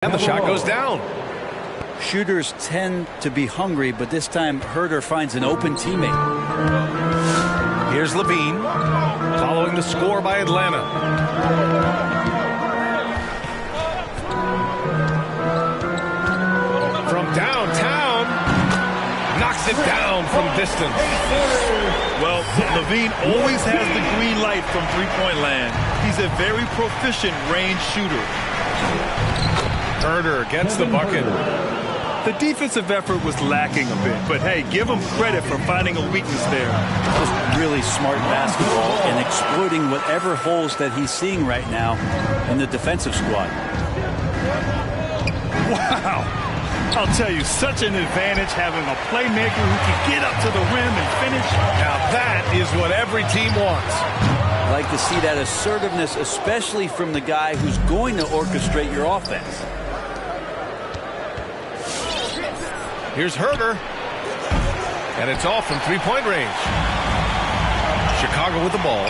And the shot goes down. Shooters tend to be hungry, but this time Herder finds an open teammate. Here's Levine, following the score by Atlanta. From downtown, knocks it down from distance. Well, Levine always has the green light from three-point land. He's a very proficient range shooter. Herder gets the bucket. The defensive effort was lacking a bit, but hey, give him credit for finding a weakness there. Just really smart basketball and exploiting whatever holes that he's seeing right now in the defensive squad. Wow. I'll tell you, such an advantage having a playmaker who can get up to the rim and finish. Now that is what every team wants. I like to see that assertiveness, especially from the guy who's going to orchestrate your offense. Here's Herder. And it's off from three-point range. Chicago with the ball.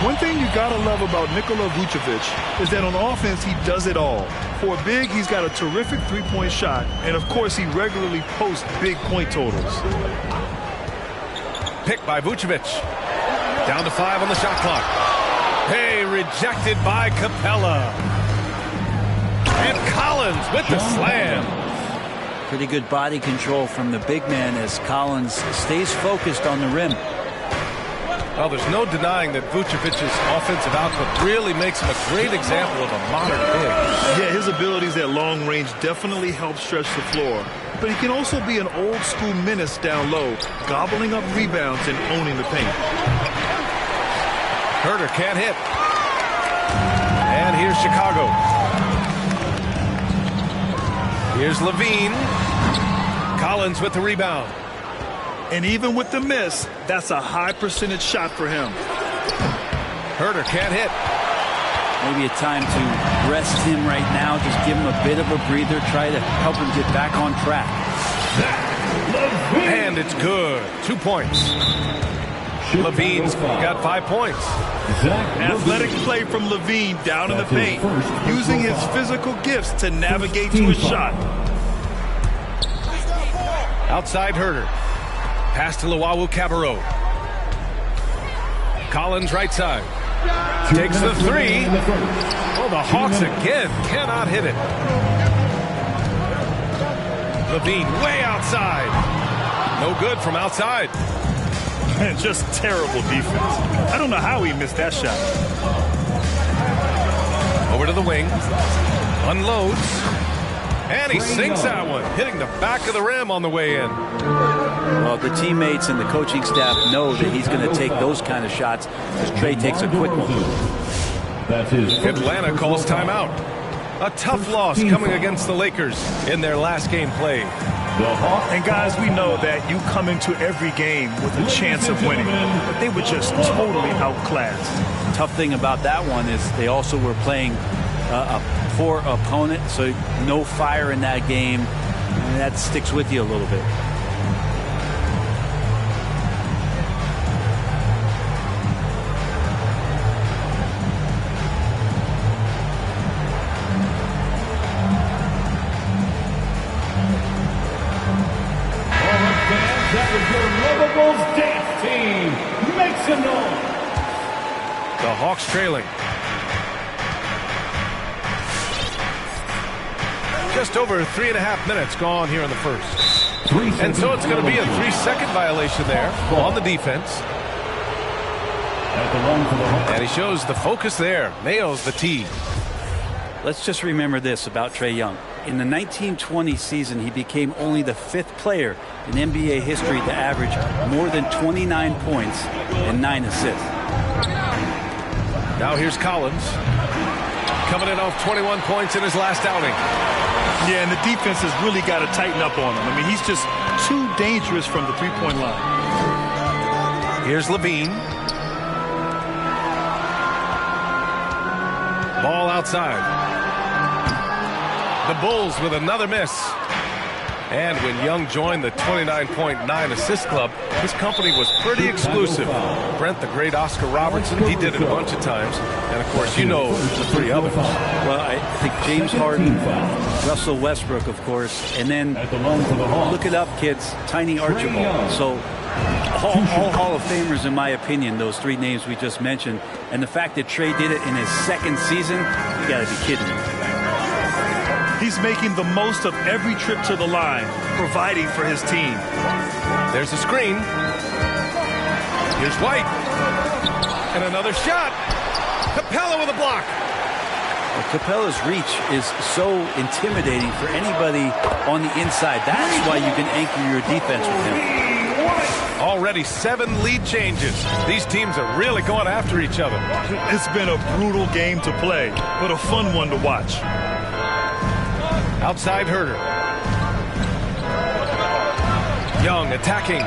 One thing you gotta love about Nikola Vucevic is that on offense he does it all. For a big, he's got a terrific three-point shot, and of course he regularly posts big point totals. Picked by Vucevic. Down to 5 on the shot clock. Hey, rejected by Capella. And Collins with the slam. Pretty good body control from the big man as Collins stays focused on the rim. Well, there's no denying that Vucevic's offensive output really makes him a great example of a modern big. Yeah, his abilities at long range definitely help stretch the floor. But he can also be an old-school menace down low, gobbling up rebounds and owning the paint. Herder can't hit. And here's Chicago. Here's Levine. Collins with the rebound. And even with the miss, that's a high percentage shot for him. Herder can't hit. Maybe a time to rest him right now. Just give him a bit of a breather. Try to help him get back on track. And it's good. 2 points. Levine's got 5 points. Athletic play from Levine down in the paint, using his physical gifts to navigate to his shot. Outside Herder. Pass to Luwawu-Cabarrot. Collins right side. Takes the three. Oh, the Hawks again cannot hit it. Levine way outside. No good from outside. Man, just terrible defense. I don't know how he missed that shot. Over to the wing. Unloads. And he sinks that one, hitting the back of the rim on the way in. Well, the teammates and the coaching staff know that he's going to take those kind of shots as Trey takes a quick one. Atlanta calls timeout. A tough loss coming against the Lakers in their last game played. And guys, we know that you come into every game with a chance of winning, but they were just totally outclassed. Tough thing about that one is they also were playing a poor opponent, so no fire in that game, and that sticks with you a little bit. That was your Lovables dance team. Make some noise. The Hawks trailing. Just over 3.5 minutes gone here in the first. And so it's going to be a 3-second violation there on the defense. And he shows the focus there. Nails the tee. Let's just remember this about Trae Young. In the 1920 season, he became only the 5th player in NBA history to average more than 29 points and 9 assists. Now here's Collins. Coming in off 21 points in his last outing. Yeah, and the defense has really got to tighten up on him. I mean, he's just too dangerous from the three-point line. Here's Levine. Ball outside. The Bulls with another miss. And when Young joined the 29.9 assist club, his company was pretty exclusive. Brent, the great Oscar Robertson, he did it a bunch of times. And, of course, you know the three others. Well, I think James Harden, Russell Westbrook, of course, and then look it up, kids, Tiny Archibald. So all Hall of Famers, in my opinion, those three names we just mentioned. And the fact that Trey did it in his second season, you got to be kidding me. He's making the most of every trip to the line, providing for his team. There's a screen. Here's White. And another shot. Capella with a block. Well, Capella's reach is so intimidating for anybody on the inside. That's why you can anchor your defense with him. Already 7 lead changes. These teams are really going after each other. It's been a brutal game to play, but a fun one to watch. Outside Herter. Young attacking.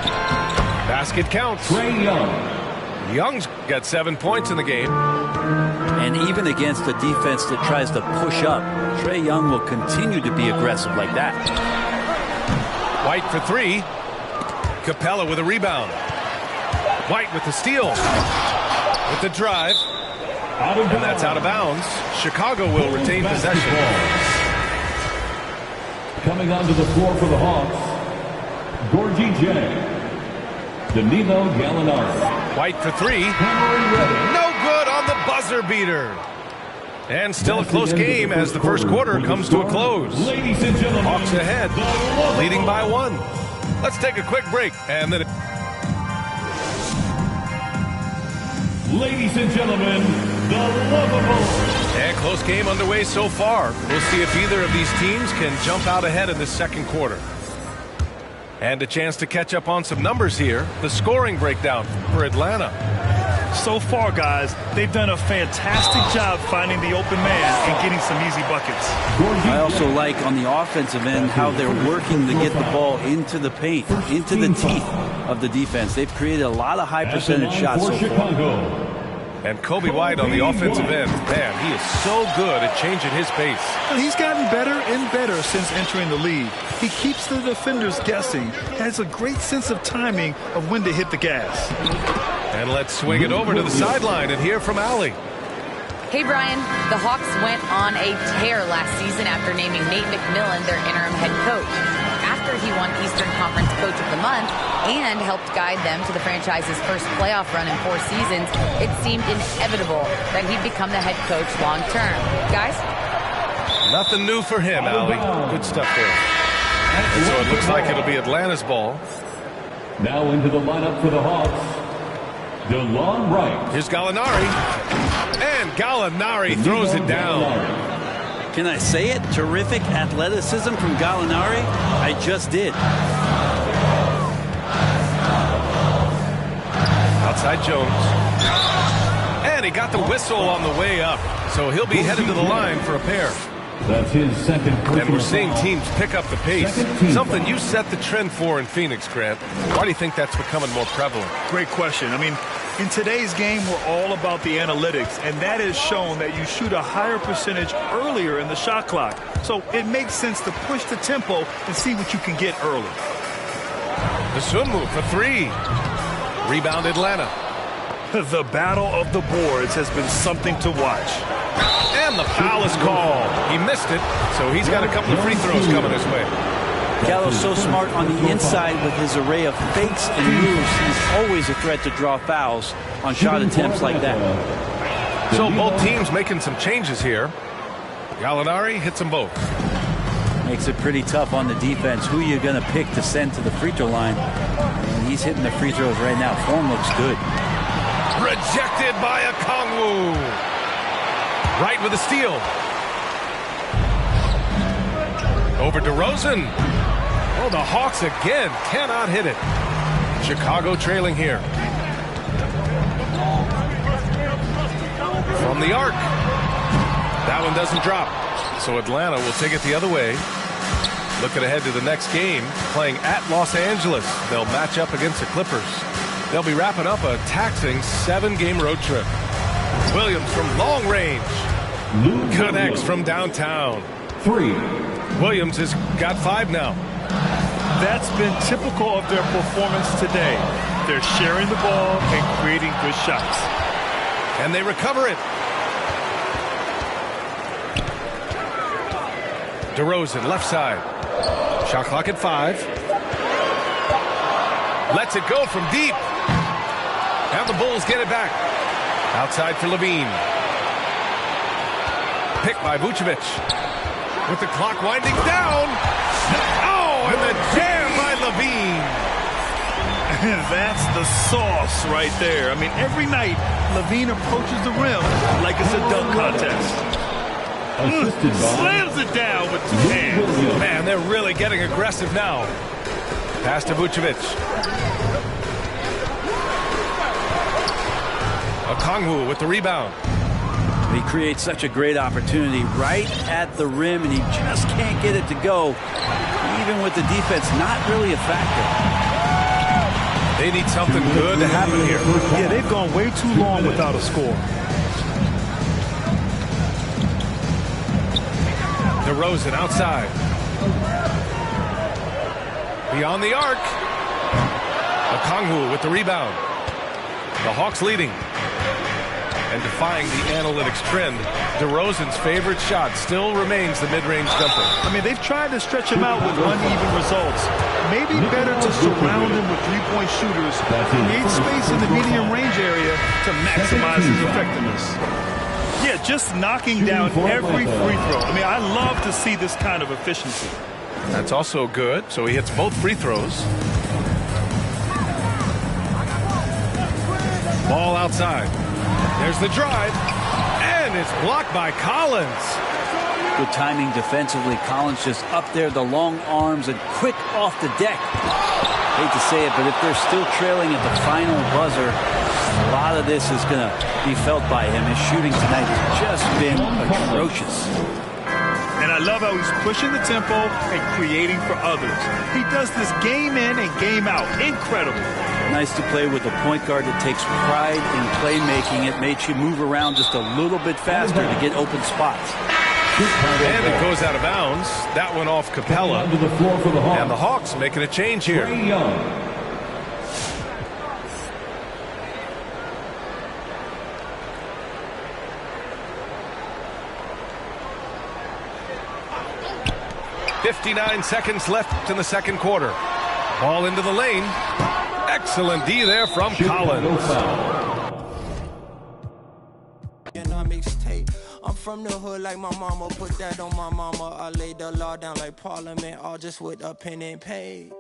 Basket counts. Trae Young. Young's got 7 points in the game. And even against a defense that tries to push up, Trae Young will continue to be aggressive like that. White for 3. Capella with a rebound. White with the steal. With the drive. And that's out of bounds. Chicago will retain possession. Coming onto the floor for the Hawks, Gorgie J. Danilo Gallinari. White for 3. No good on the buzzer beater. And still a close game as the first quarter comes to a close. Ladies and gentlemen, Hawks ahead, leading by 1. Let's take a quick break and then. Ladies and gentlemen, the Lovables. And close game underway so far. We'll see if either of these teams can jump out ahead in the second quarter. And a chance to catch up on some numbers here. The scoring breakdown for Atlanta. So far, guys, they've done a fantastic job finding the open man and getting some easy buckets. I also like on the offensive end how they're working to get the ball into the paint, into the teeth of the defense. They've created a lot of high percentage shots so far. And Kobe White on the offensive end. Man, he is so good at changing his pace. And he's gotten better and better since entering the league. He keeps the defenders guessing, has a great sense of timing of when to hit the gas. And let's swing it over to the sideline and hear from Allie. Hey, Brian. The Hawks went on a tear last season after naming Nate McMillan their interim head coach. After he won Eastern Conference Coach of the Month and helped guide them to the franchise's first playoff run in 4 seasons, it seemed inevitable that he'd become the head coach long term. Guys? Nothing new for him, Allie. Good stuff there. And so it looks like it'll be Atlanta's ball. Now into the lineup for the Hawks, DeLon Wright. Here's Gallinari. And Gallinari throws it down. Can I say it? Terrific athleticism from Gallinari. I just did. Outside Jones. And he got the whistle on the way up. So he'll be headed to the line for a pair. That's his second. And we're seeing teams pick up the pace. Something you set the trend for in Phoenix, Grant. Why do you think that's becoming more prevalent? Great question. I mean, in today's game, we're all about the analytics, and that has shown that you shoot a higher percentage earlier in the shot clock. So it makes sense to push the tempo and see what you can get early. The Sunmu for 3. Rebound Atlanta. The battle of the boards has been something to watch. And the foul is called. He missed it, so he's got a couple of free throws coming his way. Gallo's so smart on the inside with his array of fakes and moves. He's always a threat to draw fouls on shot attempts like that. So both teams making some changes here. Gallinari hits them both. Makes it pretty tough on the defense. Who you're going to pick to send to the free throw line. And he's hitting the free throws right now. Form looks good. Rejected by Okongwu. Right with a steal. Over to Rosen. Oh, the Hawks again cannot hit it. Chicago trailing here. From the arc. That one doesn't drop. So Atlanta will take it the other way. Looking ahead to the next game, playing at Los Angeles. They'll match up against the Clippers. They'll be wrapping up a taxing 7-game road trip. Williams from long range. Connects from downtown. 3. Williams has got 5 now. That's been typical of their performance today. They're sharing the ball and creating good shots. And they recover it. DeRozan, left side. Shot clock at 5. Lets it go from deep. And the Bulls get it back. Outside for Levine. Picked by Vucevic. With the clock winding down. Oh, and the jam by Levine. That's the sauce right there. I mean, every night, Levine approaches the rim like it's a dunk contest. Slams it down with 2 hands. Man, they're really getting aggressive now. Pass to Vucevic. Okongwu with the rebound. He creates such a great opportunity right at the rim, and he just can't get it to go. Even with the defense not really a factor. They need something good to happen here. Yeah, they've gone way too long without a score. DeRozan outside. Beyond the arc. Okongwu with the rebound. The Hawks leading. And defying the analytics trend, DeRozan's favorite shot still remains the mid-range jumper. I mean, they've tried to stretch him out with uneven results. Maybe better to surround him with three-point shooters, create space in the medium range area to maximize his effectiveness. Yeah, just knocking down every free throw. I mean, I love to see this kind of efficiency. That's also good, so he hits both free throws. Ball outside. There's the drive, and it's blocked by Collins. Good timing defensively. Collins just up there, the long arms, and quick off the deck. Hate to say it, but if they're still trailing at the final buzzer, a lot of this is going to be felt by him. His shooting tonight has just been atrocious. And I love how he's pushing the tempo and creating for others. He does this game in and game out. Incredible. Nice to play with a point guard that takes pride in playmaking. It makes you move around just a little bit faster to get open spots. And it goes out of bounds. That one off Capella. And the Hawks making a change here. 59 seconds left in the second quarter. Ball into the lane. Excellent D there from Collins. I'm from the hood like my mama, put that on my mama. I laid the law down like Parliament, all just with a pen and page.